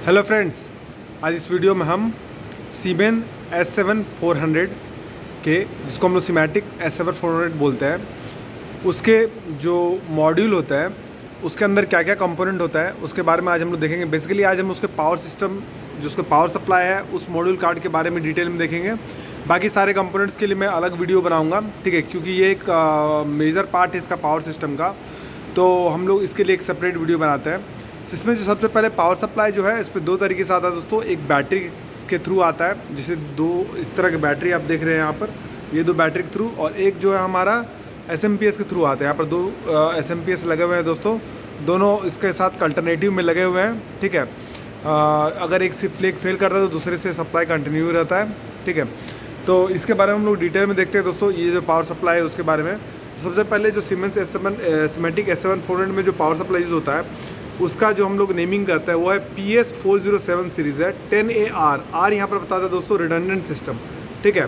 Hello friends, आज इस video में हम सीमेन S7-400 के, जिसको हम लोग सीमेटिक S7-400 बोलते हैं, उसके जो मॉड्यूल होता है उसके अंदर क्या क्या कंपोनेंट होता है उसके बारे में आज हम लोग देखेंगे। बेसिकली आज हम उसके पावर सिस्टम, जो उसका पावर सप्लाई है, उस मॉड्यूल कार्ड के बारे में डिटेल में देखेंगे। बाकी सारे कंपोनेंट्स के लिए मैं अलग वीडियो बनाऊंगा, ठीक है, क्योंकि ये एक मेजर पार्ट है इसका पावर सिस्टम का, तो हम लोग इसके लिए एक सेपरेट वीडियो बनाते हैं। इसमें जो सबसे पहले पावर सप्लाई जो है, इस पर दो तरीके से आता है दोस्तों। एक बैटरी के थ्रू आता है, जिसे दो इस तरह के बैटरी आप देख रहे हैं यहाँ पर, ये दो बैटरी के थ्रू, और एक जो है हमारा SMPS के थ्रू आता है। यहाँ पर दो SMPS लगे हुए हैं दोस्तों, दोनों इसके साथ अल्टरनेटिव में लगे हुए हैं, ठीक है। अगर एक सिर्फ फ्लेक फेल करता है तो दूसरे से सप्लाई कंटिन्यू रहता है, ठीक है। तो इसके बारे में हम लोग डिटेल में देखते हैं दोस्तों, ये जो पावर सप्लाई है उसके बारे में। सबसे पहले जो सीमेंस सीमेटिक S7-400 में जो पावर सप्लाई यूज़ होता है उसका जो हम लोग नेमिंग करते हैं वो है PS407 सीरीज़ है। 10AR, आर यहाँ पर बताता है दोस्तों रिडंडेंट सिस्टम, ठीक है।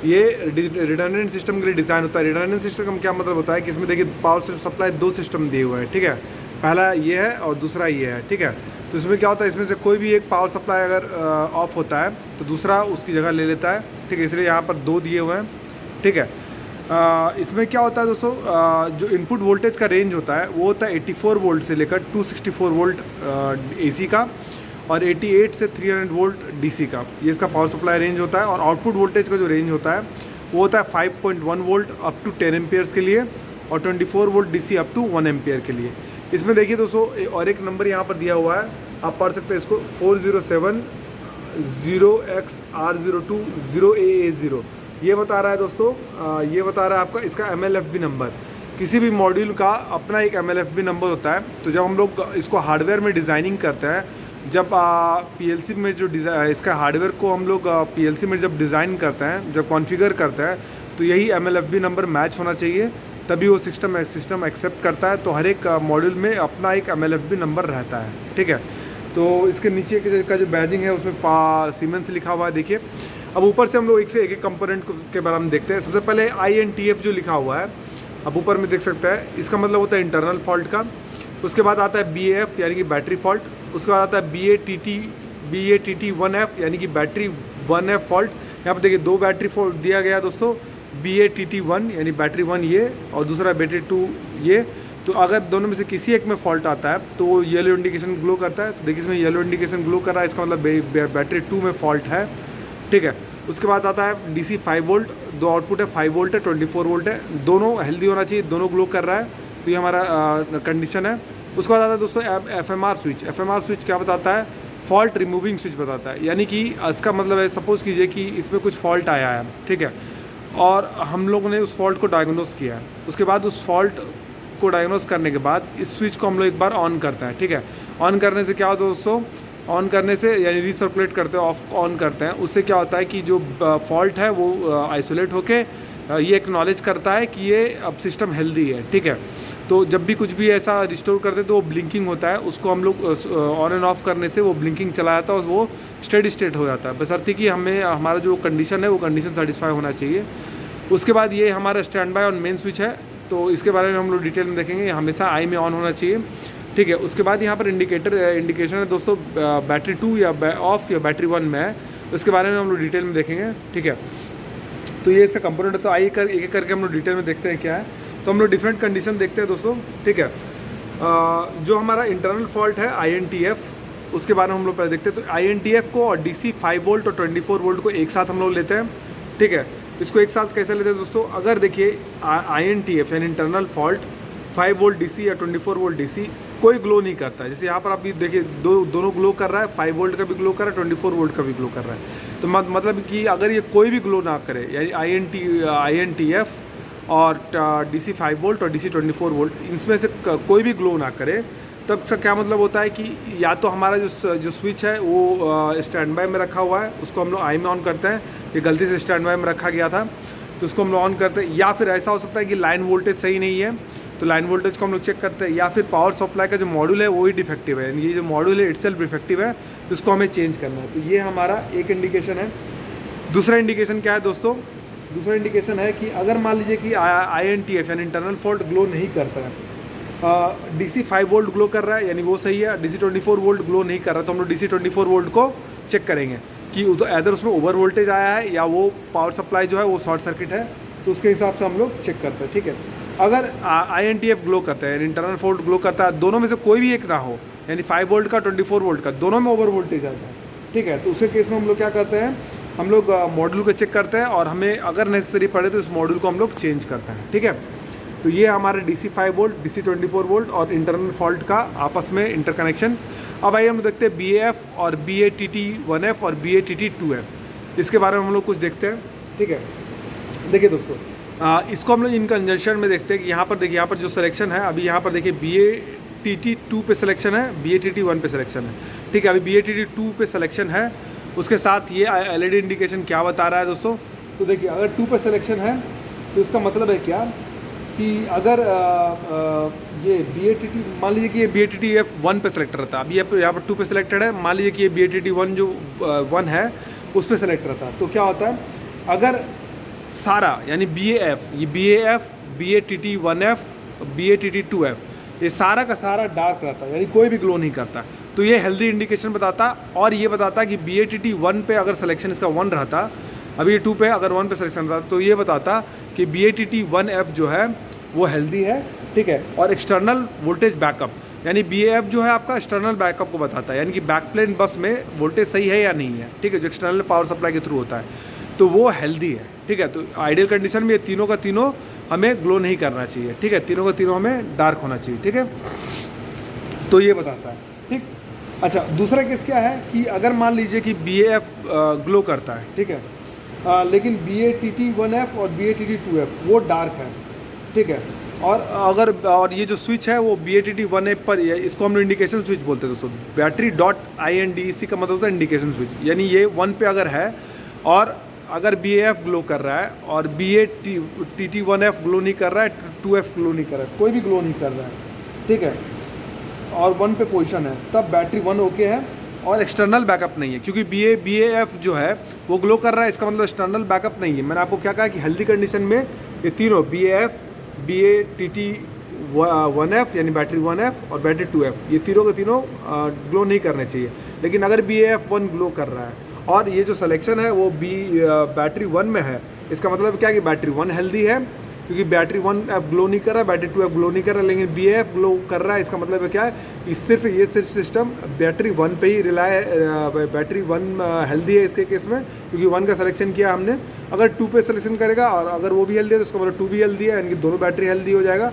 ये रिडंडेंट सिस्टम के लिए डिज़ाइन होता है। रिडंडेंट सिस्टम का क्या मतलब होता है कि इसमें देखिए पावर सप्लाई दो सिस्टम दिए हुए हैं, ठीक है। पहला ये है और दूसरा ये है, ठीक है। तो इसमें क्या होता है, इसमें से कोई भी एक पावर सप्लाई अगर ऑफ होता है तो दूसरा उसकी जगह ले लेता है, ठीक है। इसलिए यहाँ पर दो दिए हुए हैं, ठीक है। इसमें क्या होता है दोस्तों, जो इनपुट वोल्टेज का रेंज होता है वो होता है 84 वोल्ट से लेकर 264 वोल्ट AC का, और 88 से 300 वोल्ट DC का, ये इसका पावर सप्लाई रेंज होता है। और आउटपुट वोल्टेज का जो रेंज होता है वो होता है 5.1 वोल्ट अप टू 10 एम्पियर्स के लिए, और 24 volt DC up to 1 ampere के लिए। इसमें देखिए दोस्तों, और एक नंबर यहाँ पर दिया हुआ है, आप पढ़ सकते हैं इसको, 407 0XR02 0AA0, ये बता रहा है दोस्तों, ये बता रहा है आपका इसका MLFB नंबर। किसी भी मॉड्यूल का अपना एक MLFB नंबर होता है। तो जब हम लोग इसको हार्डवेयर में डिज़ाइनिंग करते हैं, जब PLC में जो इसका हार्डवेयर को हम लोग PLC में जब डिज़ाइन करते हैं, जब कॉन्फ़िगर करते हैं, तो यही MLFB नंबर मैच होना चाहिए, तभी वो सिस्टम एक्सेप्ट करता है। तो हर एक मॉड्यूल में अपना एक MLFB नंबर रहता है, ठीक है। तो इसके नीचे का जो बैजिंग है उसमें सीमेंस लिखा हुआ है, देखिए। अब ऊपर से हम लोग एक से एक कंपोनेंट के बारे में देखते हैं। सबसे पहले INTF जो लिखा हुआ है, अब ऊपर में देख सकते हैं, इसका मतलब होता है इंटरनल फॉल्ट का। उसके बाद आता है BAF यानी कि बैटरी फॉल्ट। उसके बाद आता है BATT1F यानी कि बैटरी 1F फॉल्ट। यहाँ पर देखिए दो बैटरी फॉल्ट दिया गया दोस्तों, BATT1 यानी बैटरी 1 ये, और दूसरा बैटरी 2 ये। तो अगर दोनों में से किसी एक में फॉल्ट आता है तो वो येलो इंडिकेशन ग्लो करता है। तो देखिए इसमें येलो इंडिकेशन ग्लो कर रहा है, इसका मतलब बैटरी 2 में फॉल्ट है, ठीक है। उसके बाद आता है DC 5 वोल्ट, दो आउटपुट है, 5 वोल्ट है, 24 वोल्ट है, दोनों हेल्दी होना चाहिए, दोनों ग्लो कर रहा है, तो ये हमारा कंडीशन है। उसके बाद आता है दोस्तों FMR स्विच। FMR स्विच क्या बताता है, फॉल्ट रिमूविंग स्विच बताता है, यानी कि इसका मतलब है, सपोज़ कीजिए कि इसमें कुछ फॉल्ट आया है, ठीक है, और हम लोगों ने उस फॉल्ट को डायग्नोस किया है। उसके बाद उस फॉल्ट को डायग्नोस करने के बाद इस स्विच को हम लोग एक बार ऑन करते हैं, ठीक है। ऑन करने से क्या होता है दोस्तों, ऑन करने से यानी रिसर्कुलेट करते हैं, ऑफ ऑन करते हैं, उससे क्या होता है कि जो फॉल्ट है वो आइसोलेट होके ये एक्नॉलेज करता है कि ये अब सिस्टम हेल्दी है, ठीक है। तो जब भी कुछ भी ऐसा रिस्टोर करते हैं तो वो ब्लिंकिंग होता है, उसको हम लोग ऑन एंड ऑफ करने से वो ब्लिंकिंग चला जाता है और वो स्टेडी स्टेट हो जाता है, बशर्ते कि हमें हमारा जो कंडीशन है वो कंडीशन सेटिस्फाई होना चाहिए। उसके बाद ये हमारा stand by on main switch है, तो इसके बारे में हम लोग डिटेल में देखेंगे, हमेशा आई में ऑन होना चाहिए, ठीक है। उसके बाद यहाँ पर इंडिकेशन है दोस्तों, बैटरी 2 या ऑफ या बैटरी 1 में है, उसके बारे में हम लोग डिटेल में देखेंगे, ठीक है। तो ये इसका कंपोनेंट है, तो आइए एक एक करके हम लोग डिटेल में देखते हैं क्या है। तो हम लोग डिफरेंट कंडीशन देखते हैं दोस्तों, ठीक है। जो हमारा इंटरनल फॉल्ट है INTF, उसके बारे में हम लोग पहले देखते हैं। तो INTF को और DC 5 वोल्ट और 24 वोल्ट को एक साथ हम लोग लेते हैं, ठीक है। इसको एक साथ कैसे लेते हैं दोस्तों, अगर देखिए INTF यानी इंटरनल फॉल्ट 5 वोल्ट DC या 24 वोल्ट DC कोई ग्लो नहीं करता है। जैसे यहाँ पर आप देखिए दोनों ग्लो कर रहा है, 5 वोल्ट का भी ग्लो कर रहा है, 24 वोल्ट का भी ग्लो कर रहा है। तो मतलब कि अगर ये कोई भी ग्लो ना करे, यानी INTF और DC 5 वोल्ट और DC 24 वोल्ट, इसमें से कोई भी ग्लो ना करे, तब से क्या मतलब होता है कि या तो हमारा जो स्विच है वो स्टैंड बाय में रखा हुआ है, उसको हम लोग आई में ऑन करते हैं, ये गलती से स्टैंड बाय में रखा गया था तो उसको हम लोग ऑन करते हैं। या फिर ऐसा हो सकता है कि लाइन वोल्टेज सही नहीं है, तो लाइन वोल्टेज को हम लोग चेक करते हैं। या फिर पावर सप्लाई का जो मॉड्यूल है वो ही डिफेक्टिव है, ये जो मॉड्यूल है इटसेल्फ डिफेक्टिव है, तो इसको हमें चेंज करना है। तो ये हमारा एक इंडिकेशन है। दूसरा इंडिकेशन क्या है दोस्तों, दूसरा इंडिकेशन है कि अगर मान लीजिए कि INTF यानी इंटरनल फॉल्ट ग्लो नहीं करता है, DC 5 वोल्ट ग्लो कर रहा है यानी वो सही है, DC 24 वोल्ट ग्लो नहीं कर रहा तो हम लोग DC 24 वोल्ट को चेक करेंगे कि इधर उसमें ओवर वोल्टेज आया है या वो पावर सप्लाई जो है वो शॉर्ट सर्किट है, तो उसके हिसाब से हम लोग चेक करते हैं। ठीक है, अगर INTF ग्लो करता है यानी इंटरनल फॉल्ट ग्लो करता है, दोनों में से कोई भी एक ना हो यानी 5 वोल्ट का 24 वोल्ट का दोनों में ओवर वोल्टेज आता है, ठीक है, तो उसके केस में हम लोग क्या करते हैं, हम लोग मॉड्यूल को चेक करते हैं और हमें अगर नेसेसरी पड़े तो इस मॉड्यूल को हम लोग चेंज करते हैं। ठीक है, तो ये हमारे DC 5 वोल्ट, DC 24 वोल्ट और इंटरनल फॉल्ट का आपस में इंटरकनेक्शन। अब आइए हम देखते हैं BAF और BATT1F और BATT2F, इसके बारे में हम लोग कुछ देखते हैं। ठीक है, देखिए दोस्तों, इसको हम लोग इन कंजंक्शन में देखते हैं कि यहाँ पर देखिए, यहाँ पर जो सिलेक्शन है अभी यहाँ पर देखिए BATT2 पे सिलेक्शन है, BATT1 पे सिलेक्शन है। ठीक है, अभी BATT2 पे सिलेक्शन है, उसके साथ ये LED इंडिकेशन क्या बता रहा है दोस्तों, तो देखिए अगर 2 पे सिलेक्शन है तो इसका मतलब है क्या कि अगर ये BATT मान लीजिए कि ये BATTF1 पे सिलेक्ट रहता, अभी यहाँ पर 2 पे सिलेक्टेड है, मान लीजिए कि ये BATT1 जो 1 है उस पर सिलेक्ट रहता, तो क्या होता है अगर सारा यानी BAF, ये BAF, BATT1F, BATT2F ये सारा का सारा डार्क रहता है यानी कोई भी ग्लो नहीं करता, तो ये हेल्दी इंडिकेशन बताता। और ये बताता कि BATT1 पे अगर सिलेक्शन इसका 1 रहता, अभी ये 2 पे अगर 1 पे सिलेक्शन रहता तो ये बताता कि BATT1F जो है वो हेल्दी है। ठीक है, और एक्सटर्नल वोल्टेज बैकअप यानी BAF जो है आपका एक्सटर्नल बैकअप को बताता है, यानी कि बैकप्लेन बस में वोल्टेज सही है या नहीं है। ठीक है, जो एक्सटर्नल पावर सप्लाई के थ्रू होता है तो वो हेल्दी है। ठीक है, तो आइडियल कंडीशन में ये तीनों का तीनों हमें ग्लो नहीं करना चाहिए। ठीक है, तीनों का तीनों हमें डार्क होना चाहिए। ठीक है, तो ये बताता है। ठीक, अच्छा दूसरा केस क्या है कि अगर मान लीजिए कि BAF ग्लो करता है, ठीक है, लेकिन BATT1F और BATT2F वो डार्क है। ठीक है, और ये जो स्विच है वो BATT1F पर, इसको हम लोग इंडिकेशन स्विच बोलते हैं दोस्तों, बैटरी डॉट INDEC का मतलब होता है इंडिकेशन स्विच, यानी ये 1 पे अगर है और अगर BAF ग्लो कर रहा है और BATT1F ग्लो नहीं कर रहा है, 2F ग्लो नहीं कर रहा है, कोई भी ग्लो नहीं कर रहा है, ठीक है, और 1 पे पोजीशन है, तब बैटरी 1 ओके है और एक्सटर्नल बैकअप नहीं है, क्योंकि BAF जो है वो ग्लो कर रहा है, इसका मतलब एक्सटर्नल बैकअप नहीं है। मैंने आपको क्या कहा कि हेल्दी कंडीशन में ये तीनों BAF, BATT1F यानी बैटरी 1F और बैटरी 2F ये तीनों के तीनों ग्लो नहीं करने चाहिए। लेकिन अगर BAF1 ग्लो कर रहा है और ये जो सिलेक्शन है वो बैटरी 1 में है, इसका मतलब क्या कि बैटरी 1 हेल्दी है, क्योंकि बैटरी 1F ग्लो नहीं कर रहा है, बैटरी 2F ग्लो नहीं कर रहा है, लेकिन BAF ग्लो कर रहा है। इसका मतलब है क्या है, ये सिर्फ सिस्टम बैटरी 1 पे ही बैटरी 1 हेल्दी है इसके केस में, क्योंकि 1 का सिलेक्शन किया हमने। अगर 2 पे सिलेक्शन करेगा और अगर वो भी हेल्दी है तो उसका मतलब 2 भी हेल्दी है, यानी कि दोनों बैटरी हेल्दी हो जाएगा।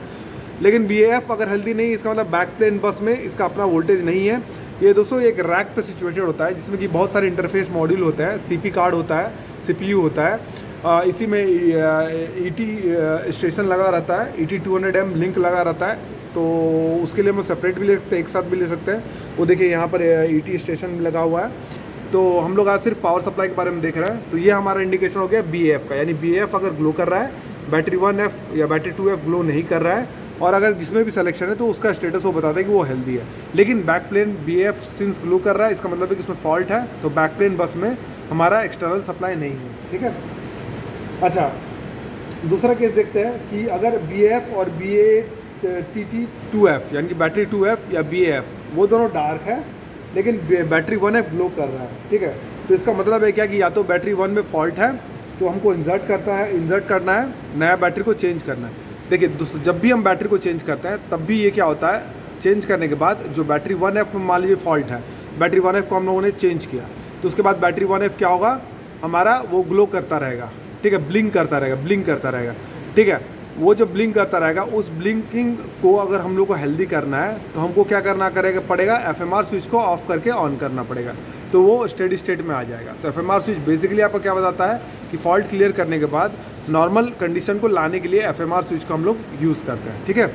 लेकिन BAF अगर हेल्दी नहीं है, इसका मतलब बैक प्लेन बस में इसका अपना वोल्टेज नहीं है। ये दोस्तों एक रैक पे सिचुएटेड होता है जिसमें कि बहुत सारे इंटरफेस मॉड्यूल होते हैं, CP कार्ड होता है, CPU होता है, इसी में ET स्टेशन लगा रहता है, ET200M लिंक लगा रहता है, तो उसके लिए हम सेपरेट भी ले सकते हैं, एक साथ भी ले सकते हैं। वो देखिए यहाँ पर ET स्टेशन लगा हुआ है। तो हम लोग आज सिर्फ पावर सप्लाई के बारे में देख रहे हैं। तो ये हमारा इंडिकेशन हो गया BAF का, यानी BAF अगर ग्लो कर रहा है, बैटरी 1F या बैटरी 2F ग्लो नहीं कर रहा है, और अगर जिसमें भी सिलेक्शन है तो उसका स्टेटस वो बताता है कि वो हेल्दी है। लेकिन back plane BAF since glow कर रहा है, इसका मतलब है कि इसमें फॉल्ट है, तो बैक प्लेन बस में हमारा एक्सटर्नल सप्लाई नहीं है। ठीक है, अच्छा दूसरा केस देखते हैं कि अगर BAF और BATT2F यानी कि बैटरी 2F या BAF वो दोनों डार्क है, लेकिन बैटरी 1F ग्लो कर रहा है। ठीक है, तो इसका मतलब है क्या कि या तो बैटरी 1 में फॉल्ट है तो हमको इंसर्ट करना है, नया बैटरी को चेंज करना है। देखिए दोस्तों, जब भी हम बैटरी को चेंज करते हैं तब भी ये क्या होता है, चेंज करने के बाद जो बैटरी 1F में मान लीजिए फॉल्ट है, बैटरी 1F को हम लोगों ने चेंज किया, तो उसके बाद बैटरी 1F क्या होगा हमारा, वो ग्लो करता रहेगा। ठीक है, ब्लिंक करता रहेगा। ठीक है, वो जो ब्लिंक करता रहेगा, उस ब्लिंकिंग को अगर हम लोग को हेल्दी करना है तो हमको क्या करना पड़ेगा, FMR स्विच को ऑफ करके ऑन करना पड़ेगा, तो वो स्टेडी स्टेट में आ जाएगा। तो FMR स्विच बेसिकली आपको क्या बताता है कि फॉल्ट क्लियर करने के बाद नॉर्मल कंडीशन को लाने के लिए FMR स्विच को हम लोग यूज़ करते हैं। ठीक है,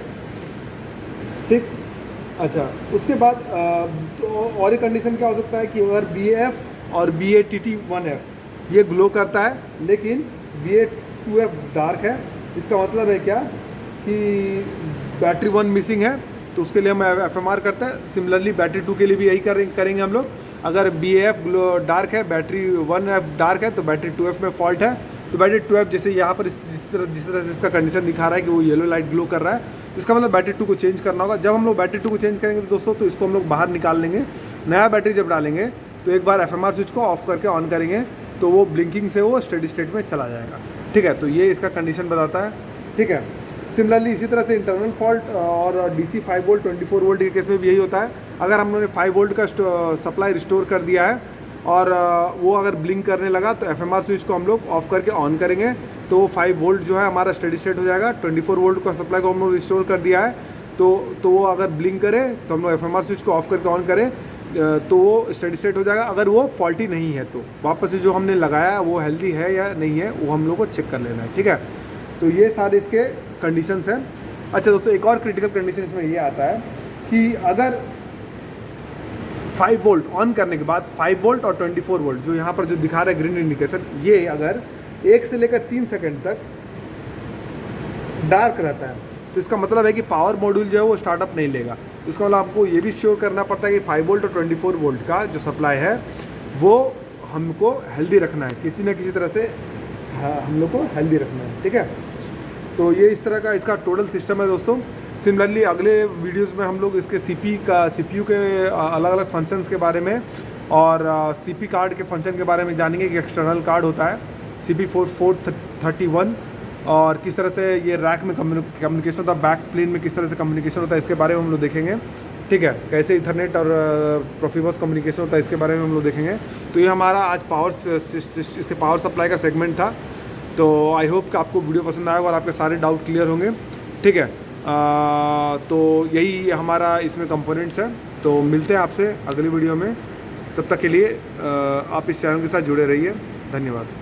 ठीक, अच्छा उसके बाद तो और एक कंडीशन क्या हो सकता है कि अगर BAF और BATT1F ये ग्लो करता है लेकिन BA2F डार्क है, इसका मतलब है क्या कि बैटरी 1 मिसिंग है, तो उसके लिए हम FMR करते हैं। सिमिलरली बैटरी 2 के लिए भी यही करेंगे हम लोग। अगर BAF डार्क है, बैटरी 1F डार्क है, तो बैटरी 2F में फॉल्ट है, तो बैटरी 2F जैसे यहाँ पर जिस तरह से इसका कंडीशन दिखा रहा है कि वो येलो लाइट ग्लो कर रहा है, इसका मतलब बैटरी 2 को चेंज करना होगा। जब हम लोग बैटरी 2 को चेंज करेंगे तो दोस्तों, तो इसको हम लोग बाहर निकाल लेंगे। नया बैटरी जब डालेंगे तो एक बार FMR स्विच को ऑफ करके ऑन करेंगे तो वो ब्लिंकिंग से वो स्टेडी स्टेट में चला जाएगा। ठीक है, तो ये इसका कंडीशन बताता है। ठीक है, सिमिलरली इसी तरह से इंटरनल फॉल्ट और DC 5 वोल्ट 24 वोल्ट के केस में भी यही होता है। अगर हमने 5 वोल्ट का सप्लाई रिस्टोर कर दिया है और वो अगर ब्लिंक करने लगा तो FMR स्विच को हम लोग ऑफ करके ऑन करेंगे तो 5 वोल्ट जो है हमारा स्टेडी स्टेट हो जाएगा। 24 वोल्ट का सप्लाई को हम लोग रिस्टोर कर दिया है तो वो अगर ब्लिंक करे तो हम लोग FMR स्विच को ऑफ करके ऑन करें तो वो स्टेडी स्टेट हो जाएगा। अगर वो फॉल्टी नहीं है तो वापस से जो हमने लगाया वो हेल्दी है या नहीं है वो हम लोग को चेक कर लेना है। ठीक है, तो ये सारे इसके कंडीशंस हैं। अच्छा दोस्तों, एक और क्रिटिकल कंडीशन इसमें ये आता है कि अगर 5 वोल्ट ऑन करने के बाद 5 वोल्ट और 24 वोल्ट जो यहाँ पर जो दिखा रहा है ग्रीन इंडिकेशन, ये अगर 1 से लेकर 3 सेकंड तक डार्क रहता है तो इसका मतलब है कि पावर मॉड्यूल जो है वो स्टार्टअप नहीं लेगा। तो इसका मतलब आपको ये भी श्योर करना पड़ता है कि 5 वोल्ट और 24 वोल्ट का जो सप्लाई है वो हमको हेल्दी रखना है, किसी न किसी तरह से हम लोग को हेल्दी रखना है। ठीक है, तो ये इस तरह का इसका टोटल सिस्टम है दोस्तों। सिमिलरली अगले वीडियोस में हम लोग इसके CPU के अलग अलग फंक्शंस के बारे में और CP कार्ड के फंक्शन के बारे में जानेंगे कि एक्सटर्नल कार्ड होता है CP4431 और किस तरह से ये रैक में कम्युनिकेशन होता है, बैक प्लेन में किस तरह से कम्युनिकेशन होता है, इसके बारे में हम लोग देखेंगे। ठीक है, कैसे इथरनेट और प्रोफिबस कम्युनिकेशन होता है इसके बारे में हम लोग देखेंगे। तो ये हमारा आज इसके पावर सप्लाई का सेगमेंट था। तो आई होप कि आपको वीडियो पसंद आएगा और आपके सारे डाउट क्लियर होंगे। ठीक है, तो यही हमारा इसमें कंपोनेंट्स है। तो मिलते हैं आपसे अगली वीडियो में, तब तक के लिए आप इस चैनल के साथ जुड़े रहिए। धन्यवाद।